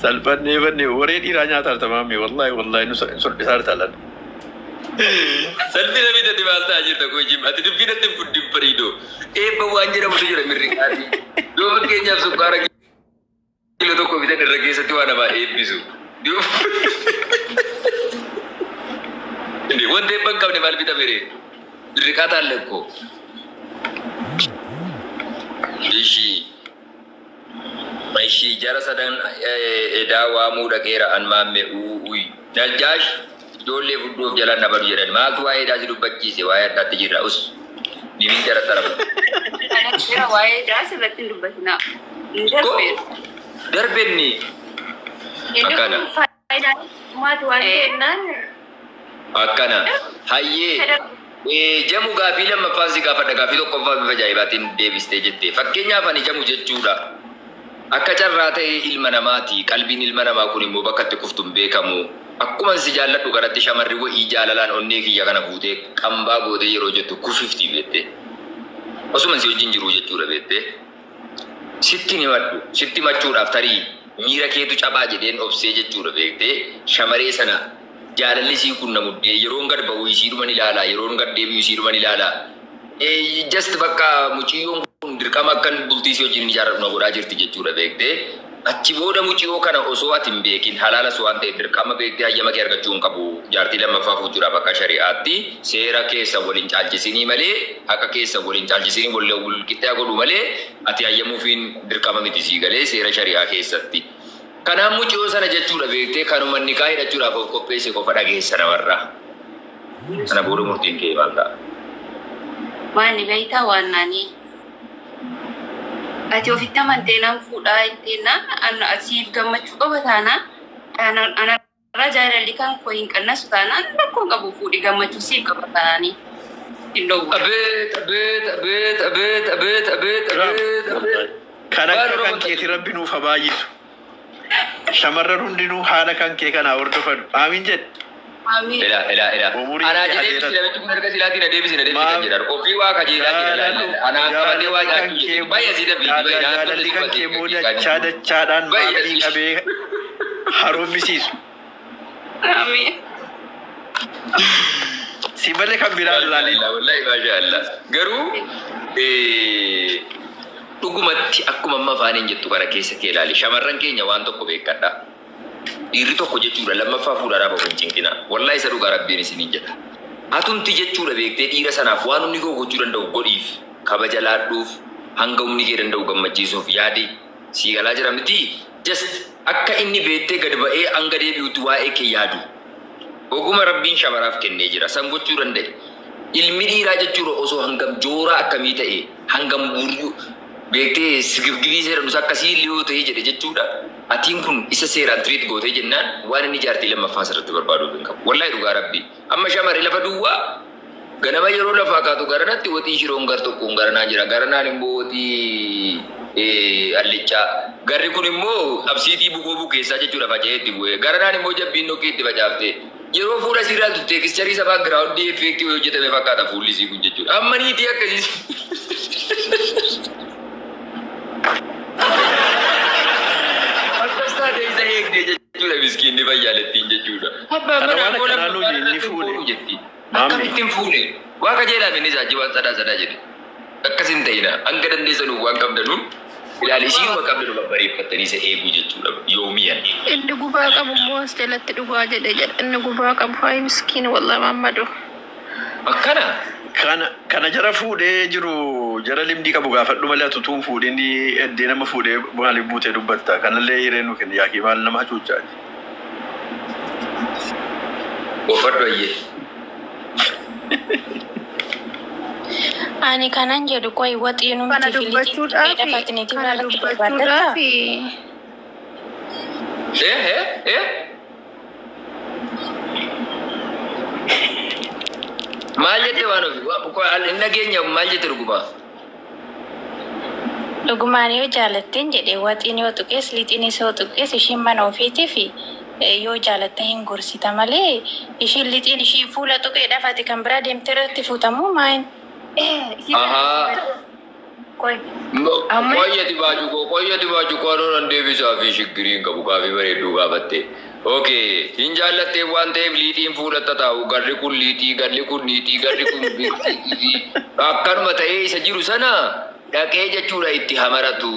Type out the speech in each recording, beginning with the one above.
Salphanee bannee waree dhiiraa nyaataa tamaamii wallahi nu sodhisaa talan. Salphina bitatti maaltaa jirta koojii ati dubbinatti fudhin fariidoo eebba waan jedhamutu jira mirriqaati yoo fakkeenyaaf sukkaara kilo tokko bitan irra keessatti waan namaa eebbisu wanta eebban qabne maal bita miree mirriqaa taallekkoo ishii jara sadan edaa waamuu dhaqeera an maamme uui najjaash ijoollee fuddoof jalaan nabadu jedhan maaltu waa'ee edaa si dubbachiise waa'ee addaatti jirra us nimin jara tarabu waa'ee edaa sirratti hin dubbatinaa darbenni akkana hayyee jamu gaafii lammaffaan si gaafadha gaafii tokkoffaa bifa ajaa'ibaatiin deebistee jettee fakkeenyaaf ani jamu jechuudha akka carraa ta'e ilma namaati qalbiin ilma namaa kun immoo bakka itti kuftuun beekamu akkuma si jaalladhu garatti shamarri wa'ii jaalalaan onnee kiyya kana fuutee qambaa gootee yeroo jettu kufiftii beette osuma si wajjin jiru jechuudha beette sitti ni maddu sitti machuudhaaf tarii miira keetu cabaa jedheen obsee jechuudha beekte shamaree sana jaalallisii kun namuddee yeroon gad ba'u isiidhuman ilaalaa yeroon gad deebi'u isiidhuman ilaalaa just bakka muciyyoon kun dirqama akkan bultii si wajjin ijaarratuna godhaa jirti jechuudha beekte achi booda muciyyoo kana osoo ati hin beekin halaala waan ta'e dirqama beekte hayyama kee argachuu hin qabu jaartii lammaffaa fuuchuudhaaf akka shari'aatti seera keessa waliin caalchisinii malee akka keessa waliin caalchisinii wal qixxaa godhu malee ati hayyamuufiin dirqama miti sii galee seera shari'aa keessatti. Kanaan muciyyoo sana jechuudha beekte kanuma nikaa hidhachuudhaaf of qopheesse qofa dhageessa namarraa. Kana booda murtiin kee maal ta'a? Maanni beektaa waan naanii. Ati ofitti amantee nan fuudhaa ittiin asiif gammachuu qaba taanaan anarraa jaalalli kan koo hin qannasu taanaan rakkoo qabu fuudhi gammachuu siif qaba taanaanii. Kan akka kan keeti rabbi nuuf haa baay'isu. Shamarran hundinuu haala kan kee kanaa hordofan. Amiin jedhe. Ila. Ana jadi silamitu kun harga silati na deebisi kan jedhan. Ofii waa kajeelaa jira. Ana qabatee waa nyaachuu jechuudha. Baay'ee sida biibii jaalalli kan kee booda dachaadhaan maamii qabee haroomisiisu. Amiin. Si malee kan biraan ilaalii. Wallahi maashaallah. Garuu dhugumatti akkuma amma afaaniin jettu kana keessa kee ilaali. Shamarran keenya waan tokko beekadha. Dhiirri tokko jechuudha lammaffaa fuudhaadhaaf of hin cinqina. Wallahi isa dhugaa rabbiin isiniin jedha. Hatumti jechuudha beektee dhiira sanaaf waan humni koo gochuu danda'u godhiif kabaja laadhuuf hanga humni kee danda'u gammachiisuuf yaade sii galaa jira miti. Just akka inni beektee gad ba'ee hanga deebi'utti waa'ee kee yaadu. Oguma rabbiin shamaraaf kennee jira. San gochuu danda'e. Ilmi dhiiraa jechuudha osoo hangam jooraa akkamii ta'e hangam buuruu beektee sigibgibii seeranus akkasii illee ta'ee jedhe jechuudha. Atiin kun isa seeraan tiriit gootee jennaan waan inni jaartii lammaffaa asirratti barbaaduuf hin qabu. Wallahi dhugaa rabbi. Amma shamarri lafa duwwaa ganama yeroo lafaa kaatu garanatti watii shiroon gar tokkoon garanaa jira. Garanaan immoo watii allichaa. Garri kun immoo absiitii bukoo bukeessaa jechuudha faca'ee itti bu'ee. Garanaan immoo jabbiin nokkee itti facaaftee. Yeroo fuula siirraa tuttee kistarii sabaa giraawundii effeektii hojjetame fakkaata fuulli isii kun jechuudha. Amma niitii akkasii. jechuudha miskiinni fayyaalettiin jechuudha. Abbaa mana koolaa inni fuudhe jetti. Akkamittiin fuudhe waa qajeelaa inni isaajii waan sadaa jedhe. Akkasin ta'ina hanga dandeessanuuf waan qabdanuun ilaali isiinuma qabdanu babbareeffattanii isa eeguu jechuudha yoomiyan. Inni gubaa qabu immoo as jalatti dhugaa jedhe inni gubaa qabu hayi miskiin wallahi Mammadu. Akkana. Kana jara fuudhee jiru jara limdii qabu gaafadhu malee atutuun fuudhinni eddee nama fuudhee maaliif buutee dubbatta kanallee hireen nu kenna yaakii maal nama hacuucaati. Ofadhu ayyee. Ani kanan jedhu qoy waxii numti filitii dheedafatiniitii maalatti barbaaddatta? Maal jette waan ofi? Inni nageenya maal jette dhuguma? Dhugumaan yoo jaalatteen jedhee waxiin yoo tuqees lixiinis yoo tuqees ishiin mana ofiitii fi yoo jaalatte hin gorsita malee ishiin lixiin ishii fuula tuqee dhafate kan biraa deemtee irratti fuutamuu maayin? Koi. Qoyyati baaju koo anuun deebisaa fi shiggiriin qabu kaafii bareedduu gaafatte. Okay, hin jaallattee waan ta'eef liixiin fuudhatta taa'u. Garri kun liixii, garri kun niitii, garri kun liixii. Akkanuma ta'ee isa jiru sana dhaqee jechuudha itti hamaratu.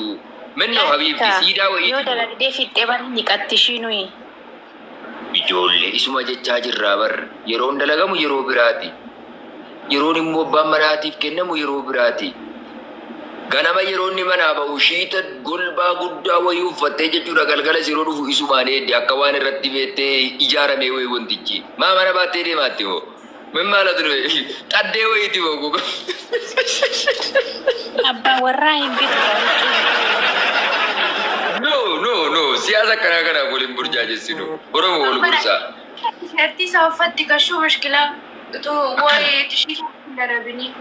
Minno habiibti siidaa wayii. Yoo dalagdee fixxee balli niqatti shiinui. Ijoollee isuma jechaa jirraa bar. Yeroon dalagamu yeroo biraati. Yeroon immoo abbaan manaatiif kennamu yeroo biraati. Ganama yeroo inni manaa ba'u shiita golbaa guddaa wayii uffattee jechuudha galgala yeroo dhufu isumaan eedde akka waan irratti beettee ijaaramee wayii wantichi. Maa mana baattee deemaatti hoo? Min maala ture? Xaddee wayiiti hoo? Abbaa warraa hin bitu. No. Siyaasa kanaa kanaa waliin burjaajessinu. Oromoo wal bursaa. Shatti isaa uffatti gashuu mashkilaa. Waa'ee tishii darabini.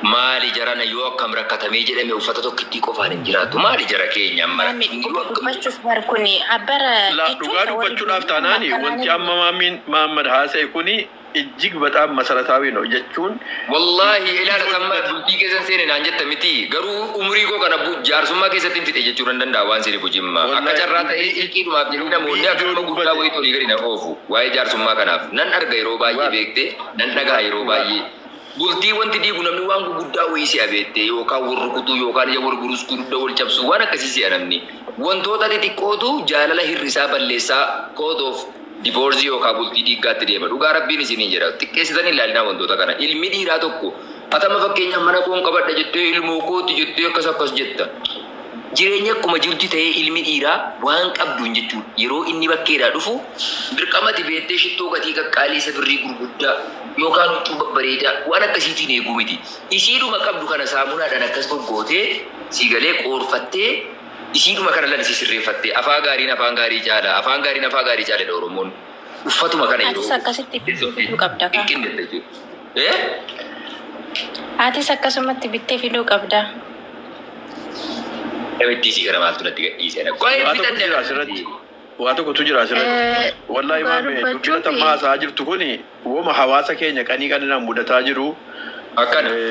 Maali jarana yoo akkam rakkatamee jedhame uffata tokkittii qofaan hin jiraatu. Maali jara keenya amma? Dubbachuuf barkuni abbara. Dhugaa dubbachuudhaaf taanaani wanti amma maamiin Mahammad haasa'e kuni ijjig በጣም መሰረታዊ ነው jechuun wallahi ilaala samma bultii keessan seene naan jetta miti garuu umrii koo kana jaarsummaa keessatti hin fixe jechuu nan danda'a waan sirrii bujimma akka carraa ta'e ilqiidhumaaf jedhu namoonni akkuma guddaa wayii tolii gadi na oofu waa'ee jaarsummaa kanaaf nan arga yeroo baay'ee beekte nan dhagaa yeroo baay'ee bultii wanti diigu namni waan guddaa wayii si abeette yookaan warri kutuu yookaan ija warri gurus guddaa wal cabsu waan akkasii si namni wantoota xixiqqootu jaalala hirrisaa balleessaa kootoof divorce yookaan bultii diiggaatti deema dhugaa rabbiin isinii jira xiqqeessitan ilaalinaa wantoota kana ilmi dhiiraa tokko atama fakkeenya mana koon qabadha jettee ilmoo kooti jettee akkas jetta jireenya akkuma jirti ta'ee ilmi dhiiraa waan qabduun jechuudha yeroo inni bakkeedhaa dhufu dirqamati beettee shittoo gatii qaqqaalii isa birrii gurguddaa yookaan huccuu babbareedaa waan akkasiitiin eeguu miti isiidhuma qabdu kana saamunaadhaan akkas goggootee siigalee qoorfattee isiidhuma kana lan sirreeffattee afaan gaarii caala Oromoon uffatuma kana Atis akkasitti fiduu qabda. Atis akkasumatti bittee fiduu qabda. Emittiisii gara maaltu natti gadhiisee waa tokkotu jira asirratti. Wallahi maamee dubbina tammaa haasa'aa jirtu kuni wooma hawaasa keenya qanii qaninaan mudataa jiru.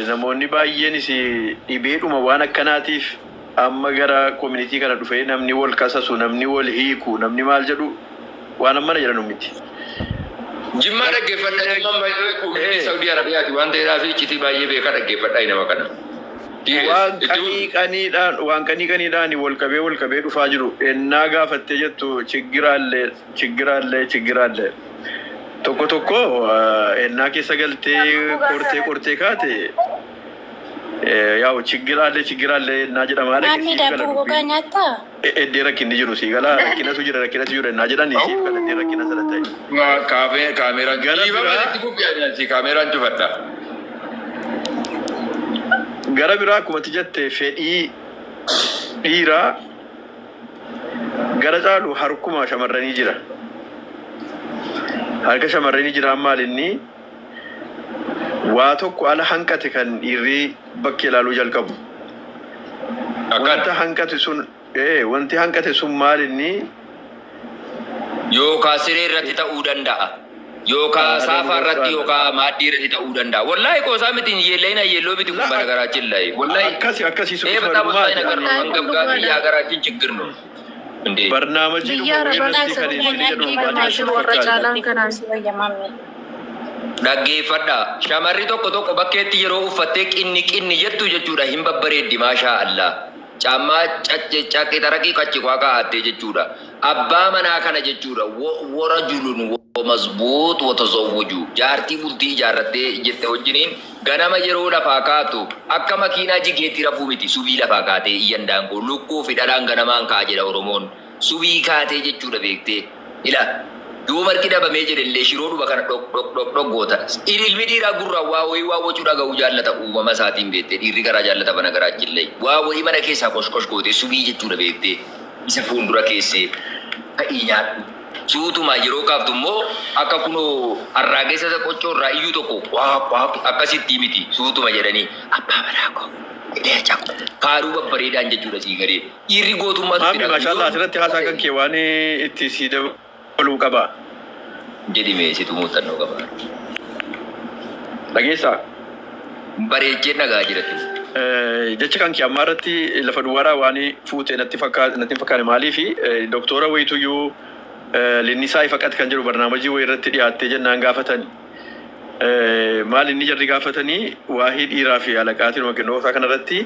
Namoonni baay'eenis dhibeedhuma waan akkanaatiif amma gara community kana dhufee namni wal kasasu namni wal hiiku namni maal jedhu waan amma jedhanu miti. Jimmaa dhaggeeffadhaa nama Saudi Arabiyaati waan ta'eedhaaf iccitii baay'ee beekaa dhaggeeffadhaa nama kana. Waan qanii wal qabee dhufaa jiru ennaa gaafattee jettu chiggiraallee tokko ennaa keessa galtee qortee kaate yaa'u chiggiraallee ennaa jedhama. Namni dabboo gogaa nyaataa? Eddee rakkinni jiru si gala rakkinatu jira ennaa jedhani siif kan eddee rakkina sana ta'e. Kaameeraan cufadha. Gara biraa akkumatti jette fedhii dhiiraa gara caalu harkuma shamarranii jira. Harka shamarranii jira maalinni waa tokko ala hanqate kan dhiirri bakka ilaaluu jalqabu. Wanti hanqate sun maalinni yookaan siree irratti ta'uu danda'a. Yookaan saafaa irratti yookaan maaddii irratti ta'uu danda'a. Wallahi qoosaa miti yeelloo miti kun bara garaachiin laayee. Wallahi akkasii sun biyyaa garaachiin chiggirnu. Barnaamijii dhaggeeffadha. Shamarri tokko bakkeetti yeroo uffattee qinni jettu jechuudha hin babbareeddi maashaa Allah. Caammaa caqqee taraqii qachikwaa kaa'attee jechuudha. Abbaa manaa kana jechuudha wara julun mazbuut watazawwaju jaartii bultii ijaarrattee jette wajjiniin ganama yeroo lafaa kaatu akka makiinaa jigeetti rafuu miti subii lafaa kaatee iyyan daangoo lukkuu fi dhalaan ganamaan kaa jedha Oromoon subii kaatee jechuudha beektee ila yoo margi dhabamee jedhellee shiroodhuma kana dhoggoota ilmi dhiiraa gurraa waa wayii waa wachuu dhaga'uu jaallata uumama isaatiin beektee dhiirri garaa jaallata bana garaachillee waa wayii mana keessaa koshkosh gootee subii jechuudha beektee isa fuuldura keessee ka'ii nyaadhu. Suutuma yeroo kaaftu immoo akka kunoo arraageessa qochoorraa iyyuu tokko akkasitti miti suutuma jedhanii abbaa manaa koo ilaalcha faaruu babbareedaan jechuudha sii garee dhiirri gootummaatu Maamii maashaallah asirratti haasaa kan kee waan itti sii dabaluu qaba. Jedhime situ muuxannoo qaba. Dhageessaa? Bareechee nagaa jiratu. jecha kan kee ammaarratti lafa duwwaaraa waan fuute natti fakkaate maaliif doktora wayituyyuu linnisaa ifaqat kan jiru barnaamijii wayii irratti dhiyaattee jennaan gaafatan maal inni jarri gaafatanii waahii dhiiraa fi alaqaatiin wagginootaa kanarratti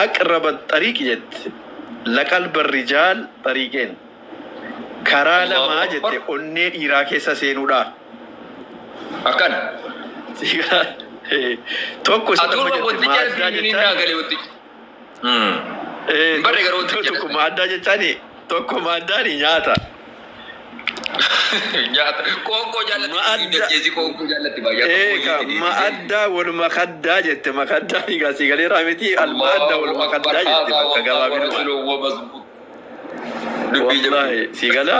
aqraba xariiqi jette laqalba rijaal xariiqeen karaa lamaa jette onnee dhiiraa keessa seenuudha. Akkana. Tokko isa tokko maaddaa jechaani tokko maaddaani nyaata. Qoonqoo jaallatti baay'ee. Maaddaa wal makaddaa jette makaddaa egaa siigalee raamiti almaaddaa wal makaddaa jette bakka gabaabinuma. Wallahi sigala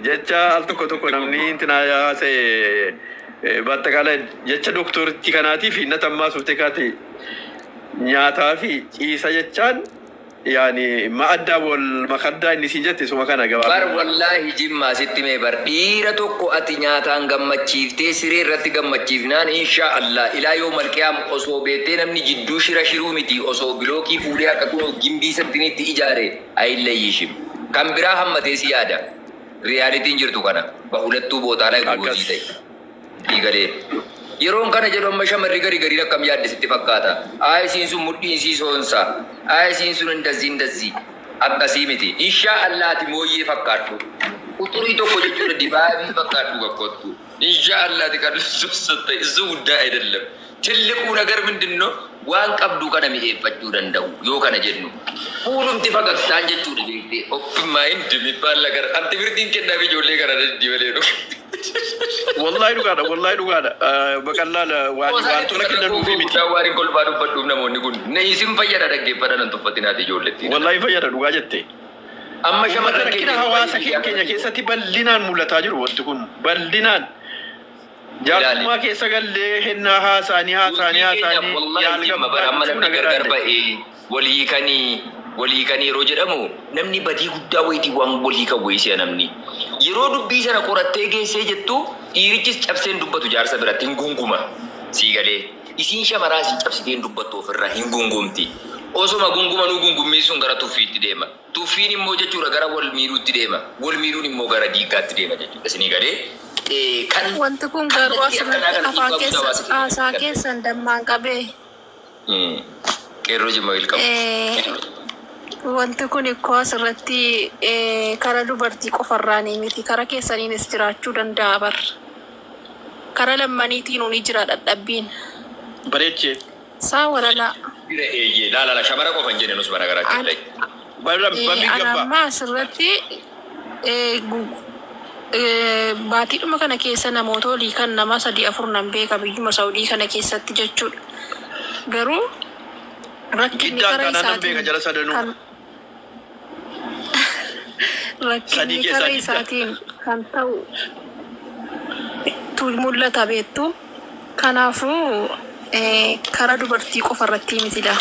jecha al tokko namni intina yaasee battaqalee jecha doktoritti kanaatiif natammaa suftee kaate nyaataa fi ciisa jechaan yaani maaddaa wal makaddaa inni siin jette suma kana gabaabinuma. Bar wallahi jimmaa sitti mee bar dhiira tokko ati nyaataan gammachiiftee siree irratti gammachiifnaan inshaallah ilaa yoo malqiyaam osoo beettee namni jidduu shiruu miti osoo bilookii fuudhee akka kunoo gimbii sattinitti ijaare ayilleeyyishim. Kan biraa hammatee si yaada. Riyaalitiin jirtu kana bahulattuu bootaalaa goosii ta'e. Dhiigalee. Yeroon kana jedhu amma shamarri garii akkam yaadde sitti fakkaata. Isiin sun mudhiin sii soonsa. Isiin sun indazii. Akkasii miti. Inshaallah ati mooyyee fakkaattu. Uturii tokko jechuudha dibaabii fakkaattu bakkottu. Inshaallah ati kan subsatta isu guddaa ayidallam. Tilliquu nagar mindinno waan qabdu kana mi'eeffachuu danda'u yoo kana jennu. Fuulumti fakkaatan jechuudha beektee. Offimmaa hin dimibbaan lagar. Anti birdiin kennaa fi ijoollee kana daddibalee dhufu. Wallahi dhugaadha. Baqallaala waan tola kennan dhufi miti. Waan hin kolfaa dubbadhuuf namoonni kun. Ne isin fayyada dhaggeeffatan nan tuffatinaati ijoolletti. Wallahi fayyada dhugaa jette. Amma shamarran keenya hawaasa keenya keessatti bal'inaan mul'ataa jiru wanti kun bal'inaan. Jaarsummaa keessa gallee hennaa haasaanii yaalgammaachuu nagargar ba'ee walii kan yeroo jedhamu namni badii guddaa wayitii waan walii kan wayisee namni yeroo dubbii sana qorattee geessee jettu dhiirichis cabseen dubbatu jaarsa biratti hin gunguma siigalee isiin shamaraa isin cabsiteen dubbattu ofirraa hin gungumti osoma gungumanuu gungummii sun gara tuffiitti deema tuffiin immoo jechuudha gara wal miiruutti deema wal miiruun immoo gara diiggaatti deema jechuudha isinii galee. Wanti kun garuu asirratti haasaa keessan dammaan qabee. Qeerroo jimma wilqabu. Wanti kun ikkoo asirratti kara dubartii qofarraanii miti kara keessaniinis jiraachuu danda'a bar. Kara lammaniitiin uni jira dadhabbiin. Bareechee. Saa waralaa. Bira eeyyee laala shamara qofan jenne nus bara garaatti. Anammaa asirratti baatiidhuma kana keessa namoota olii kan nama 3-4 nan beeka biyyuma Saawudii kana keessatti jechuudha. Garuu rakkinni karaa isaatiin kan ta'u mul'ata beektu. Kanaafuu karaa dubartii qofa irratti mitidha.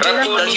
Rakkoon